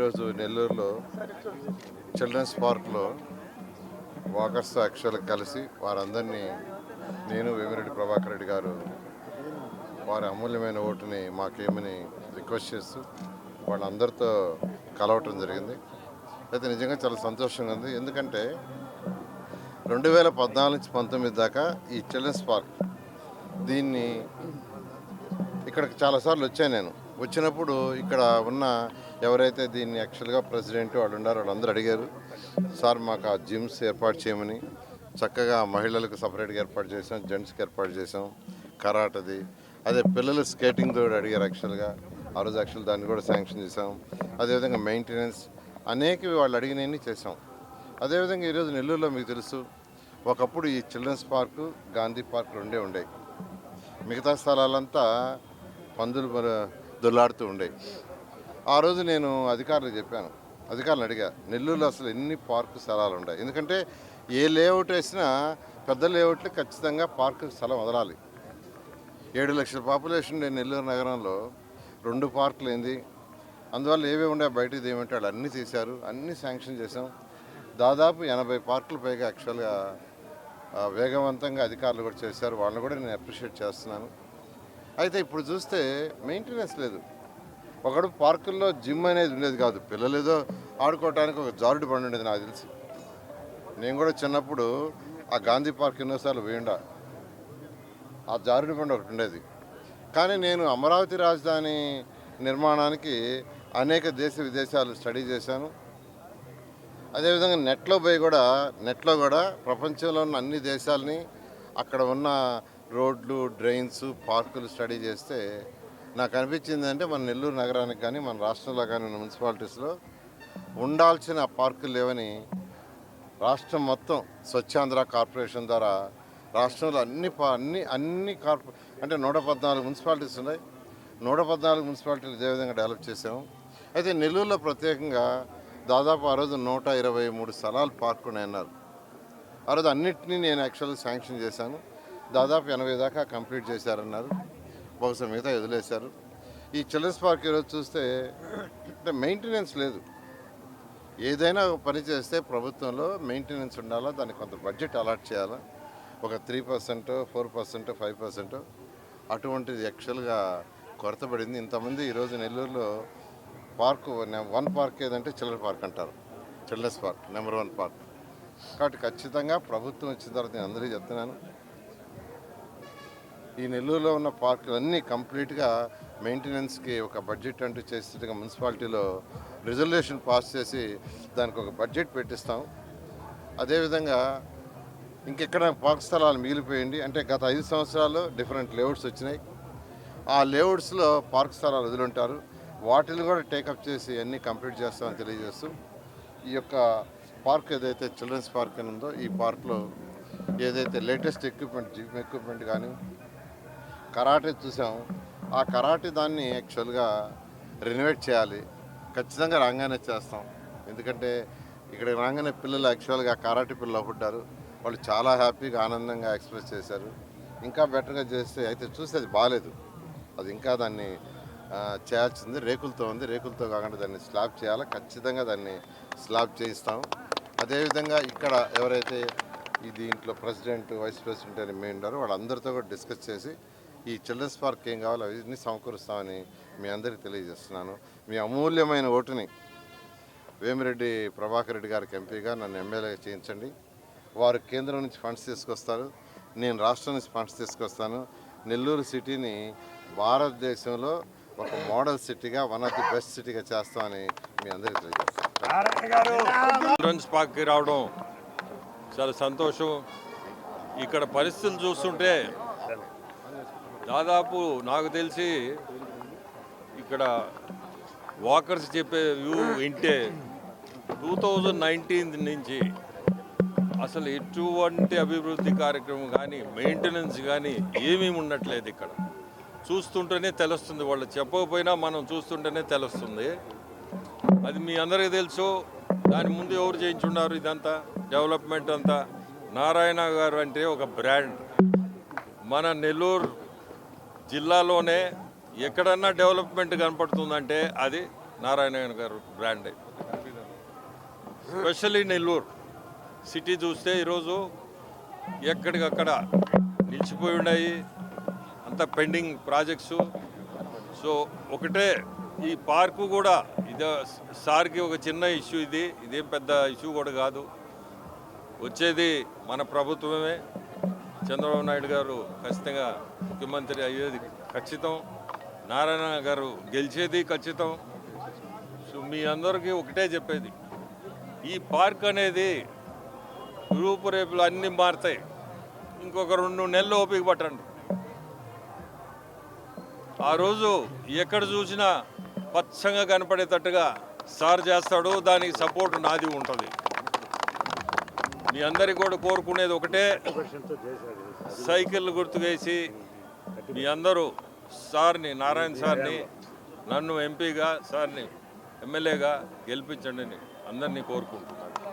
ఈరోజు నెల్లూరులో చిల్డ్రన్స్ పార్క్లో వాకర్స్ అక్షరాలకు కలిసి వారందరినీ నేను వేమిరెడ్డి ప్రభాకర్ రెడ్డి గారు వారి అమూల్యమైన ఓటుని మాకేమని రిక్వెస్ట్ చేస్తూ వాళ్ళందరితో కలవటం జరిగింది. అయితే నిజంగా చాలా సంతోషంగా ఉంది. ఎందుకంటే 2014 నుంచి 19 దాకా ఈ చిల్డ్రన్స్ పార్క్ దీన్ని ఇక్కడికి చాలాసార్లు వచ్చాను నేను. వచ్చినప్పుడు ఇక్కడ ఉన్న ఎవరైతే దీన్ని యాక్చువల్గా ప్రెసిడెంట్ వాళ్ళు ఉన్నారో వాళ్ళందరూ అడిగారు, సార్ మాకు ఆ జిమ్స్ ఏర్పాటు చేయమని. చక్కగా మహిళలకు సపరేట్గా ఏర్పాటు చేసాం, జెంట్స్కి ఏర్పాటు చేసాం, కరాటది. అదే పిల్లలు స్కేటింగ్ తోడు అడిగారు యాక్చువల్గా. ఆ రోజు యాక్చువల్ దాన్ని కూడా శాంక్షన్ చేసాం. అదేవిధంగా మెయింటెనెన్స్ అనేకవి వాళ్ళు అడిగినవన్నీ చేసాం. అదేవిధంగా ఈరోజు నెల్లూరులో మీకు తెలుసు, ఒకప్పుడు ఈ చిల్డ్రన్స్ పార్కు, గాంధీ పార్క్ రెండే ఉండేవి. మిగతా స్థలాలంతా పందులు దొల్లాడుతూ ఉండేవి. ఆ రోజు నేను అధికారులకు చెప్పాను, అధికారులను అడిగా, నెల్లూరులో అసలు ఎన్ని పార్కు స్థలాలు ఉన్నాయి. ఎందుకంటే ఏ లేఅవుట్ వేసినా పెద్ద లేఅవుట్లు ఖచ్చితంగా పార్కు స్థలం వదలాలి. 7 లక్షల పాపులేషన్ ఉండే నెల్లూరు నగరంలో 2 పార్కులు ఏంది, అందువల్ల ఏవే ఉండే బయటది ఏమంటే వాళ్ళు అన్నీ తీశారు, అన్నీ శాంక్షన్ చేసాం. దాదాపు 80 పార్కులు పైగా యాక్చువల్గా వేగవంతంగా అధికారులు కూడా చేశారు. వాళ్ళని కూడా నేను అప్రిషియేట్ చేస్తున్నాను. అయితే ఇప్పుడు చూస్తే మెయింటెనెన్స్ లేదు. ఒకడు పార్కుల్లో జిమ్ అనేది ఉండేది కాదు, పిల్లలు ఏదో ఆడుకోవడానికి ఒక జారుడు బండి ఉండేది నాకు తెలిసి. నేను కూడా చిన్నప్పుడు ఆ గాంధీ పార్క్ ఎన్నోసార్లు పోయిండా, ఆ జారుడు బండి ఒకటి ఉండేది. కానీ నేను అమరావతి రాజధాని నిర్మాణానికి అనేక దేశ విదేశాలు స్టడీ చేశాను. అదేవిధంగా నెట్లో కూడా ప్రపంచంలో ఉన్న అన్ని దేశాలని అక్కడ ఉన్న రోడ్లు, డ్రైన్స్, పార్కులు స్టడీ చేస్తే నాకు అనిపించింది అంటే మన నెల్లూరు నగరానికి కానీ మన రాష్ట్రంలో కానీ ఉన్న మున్సిపాలిటీస్లో ఉండాల్సిన పార్కులు లేవని రాష్ట్రం మొత్తం స్వచ్ఛాంధ్ర కార్పొరేషన్ ద్వారా రాష్ట్రంలో అన్ని అంటే 114 మున్సిపాలిటీస్ ఉన్నాయి. 114 మున్సిపాలిటీలు ఇదే విధంగా డెవలప్ చేసాము. అయితే నెల్లూరులో ప్రత్యేకంగా దాదాపు ఆ రోజు 123 స్థలాలు పార్కు ఉన్నాయన్నారు. ఆ రోజు అన్నింటినీ నేను యాక్చువల్గా శాంక్షన్ చేశాను. దాదాపు 80 దాకా కంప్లీట్ చేశారన్నారు. బహుశా మిగతా వదిలేశారు. ఈ చిల్డ్రన్స్ పార్క్ ఈరోజు చూస్తే అంటే మెయింటెనెన్స్ లేదు. ఏదైనా ఒక పని చేస్తే ప్రభుత్వంలో మెయింటెనెన్స్ ఉండాలా, దానికి కొంత బడ్జెట్ అలాట్ చేయాలా. ఒక 3%, 4%, 5% అటువంటిది యాక్చువల్గా కొరత పడింది. ఇంతమంది ఈరోజు నెల్లూరులో పార్కు 1 పార్క్ ఏదంటే చిల్డ్రన్ పార్క్ అంటారు. Children's park number 1 park. కాబట్టి ఖచ్చితంగా ప్రభుత్వం వచ్చిన తర్వాత నేను అందరికీ చెప్తున్నాను, ఈ నెల్లూరులో ఉన్న పార్కులన్నీ కంప్లీట్గా మెయింటెనెన్స్కి ఒక బడ్జెట్ అంటూ చేసేట్టుగా మున్సిపాలిటీలో రిజల్యూషన్ పాస్ చేసి దానికి ఒక బడ్జెట్ పెట్టిస్తాం. అదేవిధంగా ఇంకెక్కడ పార్క్ స్థలాలు మిగిలిపోయింది అంటే గత 5 సంవత్సరాల్లో డిఫరెంట్ లేఅవుట్స్ వచ్చినాయి. ఆ లేఅవుట్స్లో పార్క్ స్థలాలు వదిలింటారు. వాటిని కూడా టేకప్ చేసి అన్నీ కంప్లీట్ చేస్తామని తెలియజేస్తూ ఈ యొక్క పార్క్ ఏదైతే చిల్డ్రన్స్ పార్క్ అని ఉందో ఈ పార్క్లో ఏదైతే లేటెస్ట్ ఎక్విప్మెంట్, జిమ్ ఎక్విప్మెంట్ కానీ కరాటే చూసాం, ఆ కరాటే దాన్ని యాక్చువల్గా రెనోవేట్ చేయాలి. ఖచ్చితంగా రాగానే చేస్తాం. ఎందుకంటే ఇక్కడ రాగానే పిల్లలు యాక్చువల్గా కరాటే పిల్లలు పుట్టారు. వాళ్ళు చాలా హ్యాపీగా ఆనందంగా ఎక్స్ప్రెస్ చేశారు. ఇంకా బెటర్గా చేస్తే అయితే చూస్తే అది బాగాలేదు, అది ఇంకా దాన్ని చేయాల్సింది. రేకులతో ఉంది, రేకులతో కాకుండా దాన్ని స్లాబ్ చేయాలి. ఖచ్చితంగా దాన్ని స్లాబ్ చేయిస్తాం. అదేవిధంగా ఇక్కడ ఎవరైతే ఈ దీంట్లో ప్రెసిడెంట్, వైస్ ప్రెసిడెంట్ అని మెయిన్ ఉన్నారో వాళ్ళందరితో కూడా డిస్కస్ చేసి ఈ చిల్డ్రన్స్ పార్క్ ఏం కావాలో అవన్నీ సమకూరుస్తామని మీ అందరికీ తెలియజేస్తున్నాను. మీ అమూల్యమైన ఓటుని వేమిరెడ్డి ప్రభాకర్ రెడ్డి గారికి ఎంపీగా నన్ను ఎమ్మెల్యే చేయించండి. వారు కేంద్రం నుంచి ఫండ్స్ తీసుకొస్తారు, నేను రాష్ట్రం నుంచి ఫండ్స్ తీసుకొస్తాను. నెల్లూరు సిటీని భారతదేశంలో ఒక మోడల్ సిటీగా, వన్ ఆఫ్ ది బెస్ట్ సిటీగా చేస్తామని మీ అందరికీ తెలియజేస్తాను. చిల్డ్రన్స్ పార్క్కి రావడం చాలా సంతోషం. ఇక్కడ పరిస్థితులు చూస్తుంటే దాదాపు నాకు తెలిసి ఇక్కడ వాకర్స్ చెప్పే వ్యూ వింటే 2019 నుంచి అసలు ఎటువంటి అభివృద్ధి కార్యక్రమం కానీ మెయింటెనెన్స్ కానీ ఏమీ ఉండట్లేదు. ఇక్కడ చూస్తుంటేనే తెలుస్తుంది, వాళ్ళు చెప్పకపోయినా మనం చూస్తుంటేనే తెలుస్తుంది. అది మీ అందరికీ తెలుసు. దాని ముందు ఎవరు చేయించున్నారు ఇదంతా డెవలప్మెంట్ అంతా? నారాయణ గారు అంటే ఒక బ్రాండ్. మన నెల్లూరు జిల్లాలోనే ఎక్కడన్నా డెవలప్మెంట్ కనపడుతుందంటే అది నారాయణ గారు బ్రాండే. స్పెషల్లీ నెల్లూరు సిటీ చూస్తే ఈరోజు ఎక్కడికక్కడ నిలిచిపోయి ఉన్నాయి, అంత పెండింగ్ ప్రాజెక్ట్స్. సో ఒకటే ఈ పార్కు కూడా ఇది సార్కి ఒక చిన్న ఇష్యూ, ఇదేం పెద్ద ఇష్యూ కూడా కాదు. వచ్చేది మన ప్రభుత్వమే, చంద్రబాబు నాయుడు గారు ఖచ్చితంగా ముఖ్యమంత్రి అయ్యేది ఖచ్చితం, నారాయణ గారు గెలిచేది ఖచ్చితం. సో మీ అందరికీ ఒకటే చెప్పేది, ఈ పార్క్ అనేది రూపురేపులు అన్నీ మారుతాయి. ఇంకొక 2 నెలలు ఓపిక పట్టండి. ఆ రోజు ఎక్కడ చూసినా పచ్చంగా కనపడేటట్టుగా సార్ చేస్తాడు, దానికి సపోర్ట్ నాది ఉంటుంది. మీ అందరికీ కూడా కోరుకునేది ఒకటే, సైకిల్ గుర్తుకేసి మీ అందరూ సార్ని, నారాయణ సార్ని, నన్ను ఎంపీగా, సార్ని ఎమ్మెల్యేగా గెలిపించండి అని అందరినీ కోరుకుంటున్నాను.